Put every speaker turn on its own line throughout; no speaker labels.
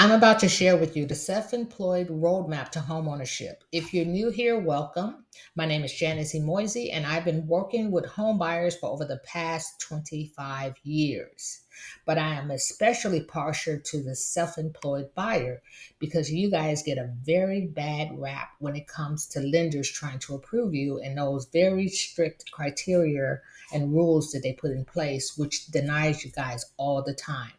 I'm about to share with you the self-employed roadmap to homeownership. If you're new here, welcome. My name is Janice Imoisi, and I've been working with home buyers for over the past 25 years. But I am especially partial to the self-employed buyer because you guys get a very bad rap when it comes to lenders trying to approve you and those very strict criteria and rules that they put in place, which denies you guys all the time.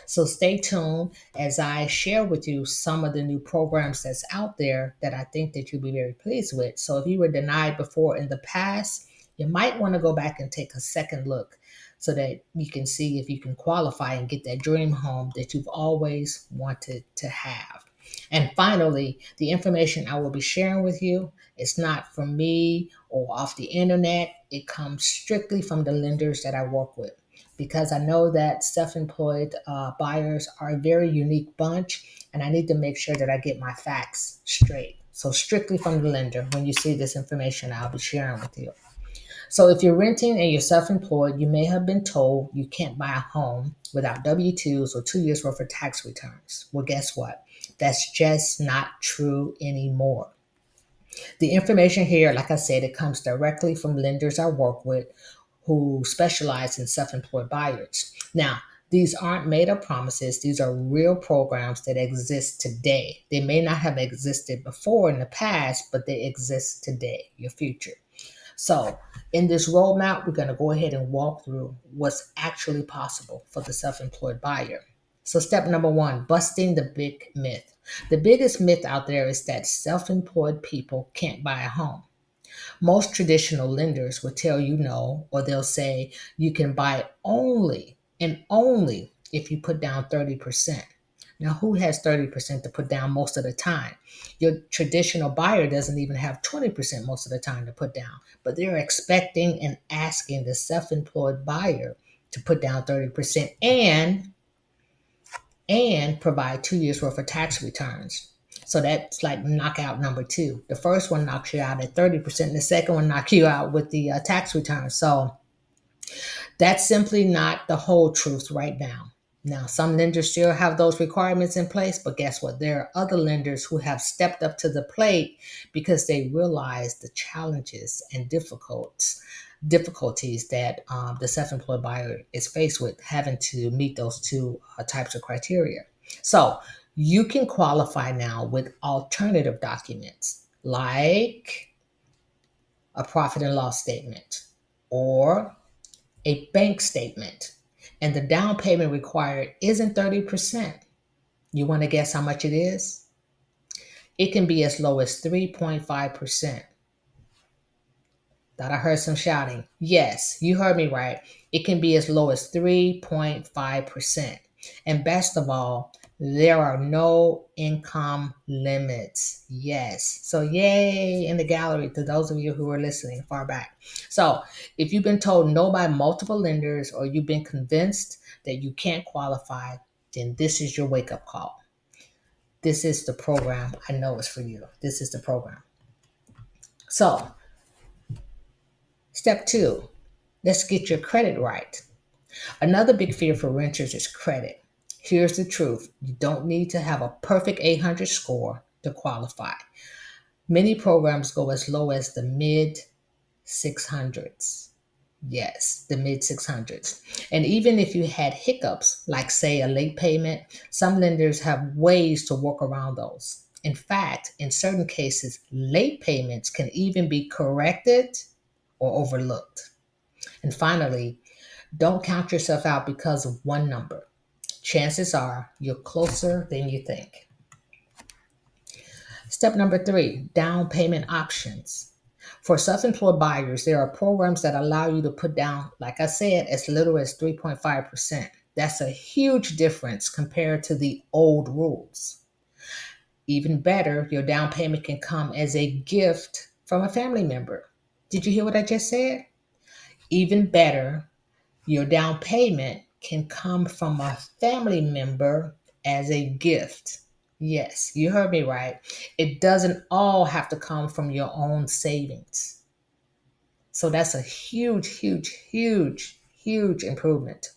So stay tuned as I share with you some of the new programs that's out there that I think that you'll be very pleased with. So if you were denied before in the past, you might want to go back and take a second look so that you can see if you can qualify and get that dream home that you've always wanted to have. And finally, the information I will be sharing with you is not from me or off the internet. It comes strictly from the lenders that I work with because I know that self-employed buyers are a very unique bunch, and I need to make sure that I get my facts straight. So strictly from the lender, when you see this information, I'll be sharing with you. So if you're renting and you're self-employed, you may have been told you can't buy a home without W-2s or 2 years worth of tax returns. Well, guess what? That's just not true anymore. The information here, like I said, it comes directly from lenders I work with who specialize in self-employed buyers. Now, these aren't made up promises. These are real programs that exist today. They may not have existed before in the past, but they exist today, your future. So, in this roadmap, we're going to go ahead and walk through what's actually possible for the self employed buyer. So, step number one, busting the big myth. The biggest myth out there is that self employed people can't buy a home. Most traditional lenders will tell you no, or they'll say you can buy only and only if you put down 30%. Now, who has 30% to put down most of the time? Your traditional buyer doesn't even have 20% most of the time to put down, but they're expecting and asking the self employed buyer to put down 30% and provide 2 years worth of tax returns. So that's like knockout number two. The first one knocks you out at 30%, and the second one knocks you out with the tax returns. So that's simply not the whole truth right now. Now, some lenders still have those requirements in place, but guess what? There are other lenders who have stepped up to the plate because they realize the challenges and difficulties that the self-employed buyer is faced with having to meet those two types of criteria. So you can qualify now with alternative documents like a profit and loss statement or a bank statement, and the down payment required isn't 30%. You want to guess how much it is? It can be as low as 3.5%. Thought I heard some shouting. Yes, you heard me right. It can be as low as 3.5%. And best of all, there are no income limits. Yes. So, yay in the gallery to those of you who are listening far back. So, if you've been told no by multiple lenders or you've been convinced that you can't qualify, then this is your wake up call. This is the program I know is for you. This is the program. So, step two, let's get your credit right. Another big fear for renters is credit. Here's the truth. You don't need to have a perfect 800 score to qualify. Many programs go as low as the mid 600s. Yes, the mid 600s. And even if you had hiccups, like say a late payment, some lenders have ways to work around those. In fact, in certain cases, late payments can even be corrected or overlooked. And finally, don't count yourself out because of one number. Chances are you're closer than you think. Step number three, down payment options. For self employed buyers, there are programs that allow you to put down, like I said, as little as 3.5%. That's a huge difference compared to the old rules. Even better, your down payment can come as a gift from a family member. Did you hear what I just said? Even better, your down payment can come from a family member as a gift. Yes, you heard me right. It doesn't all have to come from your own savings. So that's a huge improvement.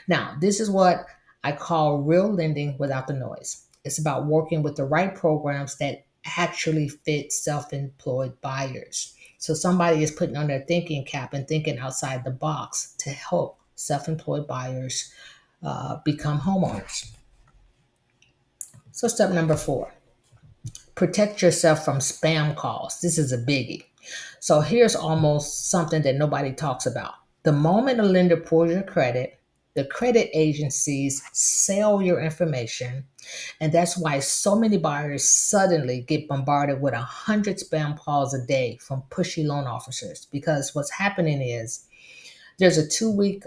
Now, this is what I call real lending without the noise. It's about working with the right programs that actually fit self employed buyers. So somebody is putting on their thinking cap and thinking outside the box to help self employed buyers become homeowners. So, step number 4, protect yourself from spam calls. This is a biggie. So, here's almost something that nobody talks about. The moment a lender pulls your credit, the credit agencies sell your information. And that's why so many buyers suddenly get bombarded with 100 spam calls a day from pushy loan officers. Because what's happening is there's a 2 week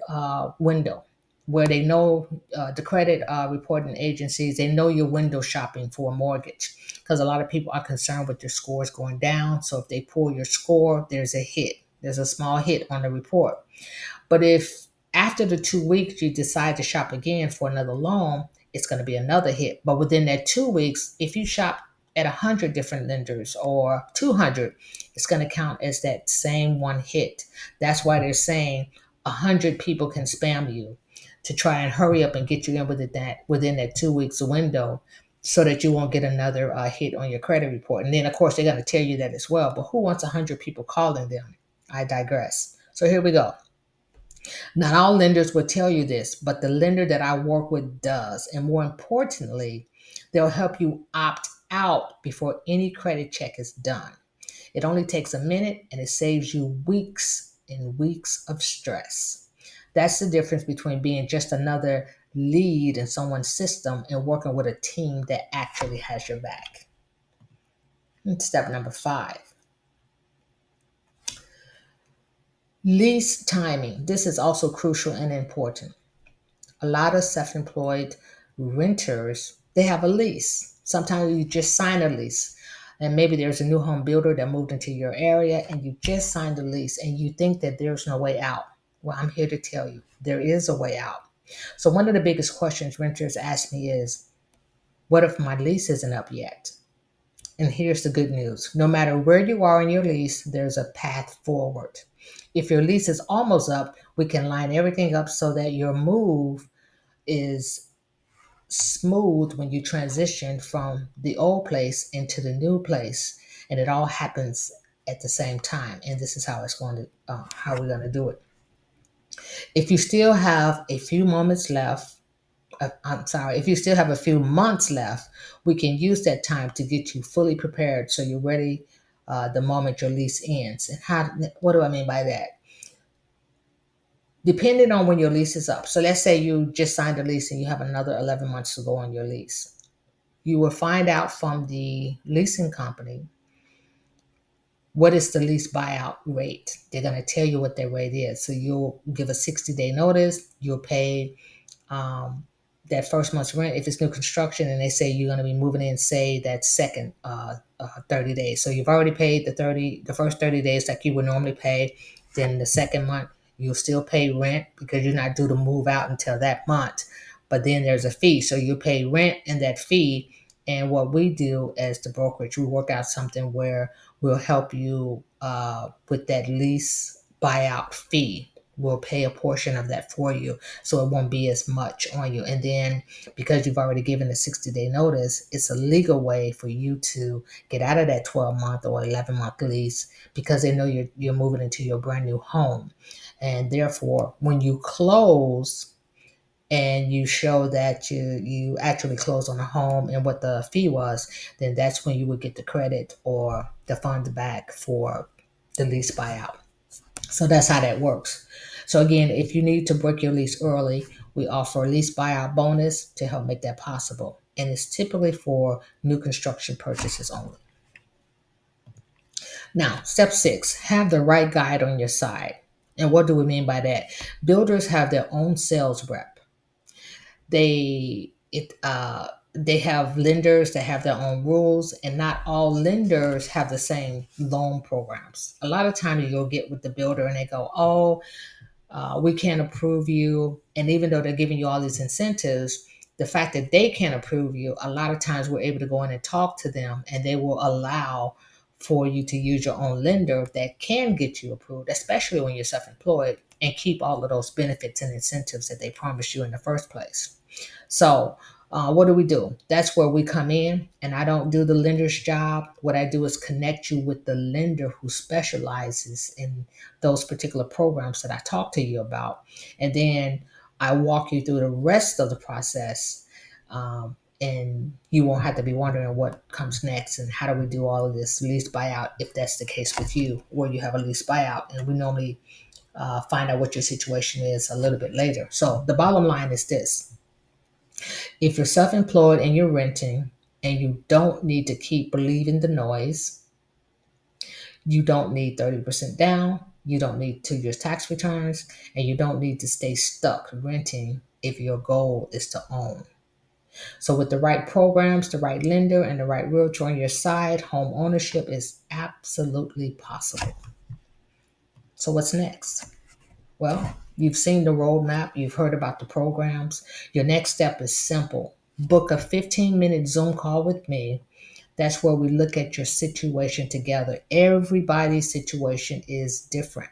window where they know the credit reporting agencies, they know you're window shopping for a mortgage because a lot of people are concerned with their scores going down. So if they pull your score, there's a hit. There's a small hit on the report. But if after the 2 weeks you decide to shop again for another loan, it's going to be another hit. But within that 2 weeks, if you shop at 100 different lenders or 200, it's going to count as that same one hit. That's why they're saying 100 people can spam you to try and hurry up and get you in within that 2 weeks window so that you won't get another hit on your credit report. And then, of course, they're going to tell you that as well. But who wants 100 people calling them? I digress. So here we go. Not all lenders will tell you this, but the lender that I work with does. And more importantly, they'll help you opt out before any credit check is done. It only takes a minute and it saves you weeks and weeks of stress. That's the difference between being just another lead in someone's system and working with a team that actually has your back. And step number 5, lease timing. This is also crucial and important. A lot of self-employed renters, they have a lease. Sometimes you just sign a lease, and maybe there's a new home builder that moved into your area and you just signed a lease and you think that there's no way out. Well, I'm here to tell you there is a way out. So one of the biggest questions renters ask me is, what if my lease isn't up yet? And here's the good news. No matter where you are in your lease, there's a path forward. If your lease is almost up, we can line everything up so that your move is smooth when you transition from the old place into the new place, and it all happens at the same time. And this is how we're going to do it. If you still have a few moments left, if you still have a few months left, we can use that time to get you fully prepared so you're ready the moment your lease ends. And what do I mean by that? Depending on when your lease is up. So let's say you just signed a lease and you have another 11 months to go on your lease. You will find out from the leasing company what is the lease buyout rate. They're going to tell you what their rate is. So you'll give a 60-day notice. You'll pay um, that first month's rent if it's new construction, and they say you're going to be moving in, say, that second 30 days. So you've already paid the first 30 days like you would normally pay. Then the second month, you'll still pay rent because you're not due to move out until that month. But then there's a fee. So you pay rent and that fee. And what we do as the brokerage, we work out something where we'll help you with that lease buyout fee. We'll pay a portion of that for you so it won't be as much on you. And then because you've already given a 60-day notice, it's a legal way for you to get out of that 12-month or 11-month lease because they know you're moving into your brand new home. And therefore, when you close, and you show that you actually closed on a home and what the fee was, then that's when you would get the credit or the funds back for the lease buyout. So that's how that works. So again, if you need to break your lease early, we offer a lease buyout bonus to help make that possible. And it's typically for new construction purchases only. Now, step 6, have the right guide on your side. And what do we mean by that? Builders have their own sales rep. They have lenders that have their own rules, and not all lenders have the same loan programs. A lot of times you'll get with the builder and they go, "Oh, we can't approve you." And even though they're giving you all these incentives, the fact that they can't approve you, a lot of times we're able to go in and talk to them and they will allow for you to use your own lender that can get you approved, especially when you're self-employed, and keep all of those benefits and incentives that they promised you in the first place. So What do we do? That's where we come in, and I don't do the lender's job. What I do is connect you with the lender who specializes in those particular programs that I talked to you about. And then I walk you through the rest of the process. And you won't have to be wondering what comes next and how do we do all of this lease buyout if that's the case with you, or you have a lease buyout. And we normally find out what your situation is a little bit later. So the bottom line is this: if you're self employed and you're renting and you don't need to keep believing the noise, you don't need 30% down, you don't need 2 years tax returns, and you don't need to stay stuck renting if your goal is to own. So, with the right programs, the right lender, and the right realtor on your side, home ownership is absolutely possible. So, what's next? Well, you've seen the roadmap, you've heard about the programs. Your next step is simple: book a 15-minute Zoom call with me. That's where we look at your situation together. Everybody's situation is different.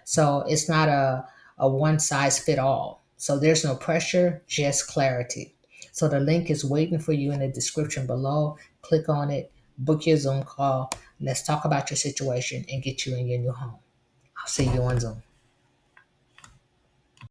So it's not a one size fit all. So there's no pressure, just clarity. So the link is waiting for you in the description below. Click on it, book your Zoom call. Let's talk about your situation and get you in your new home. I'll see you on Zoom.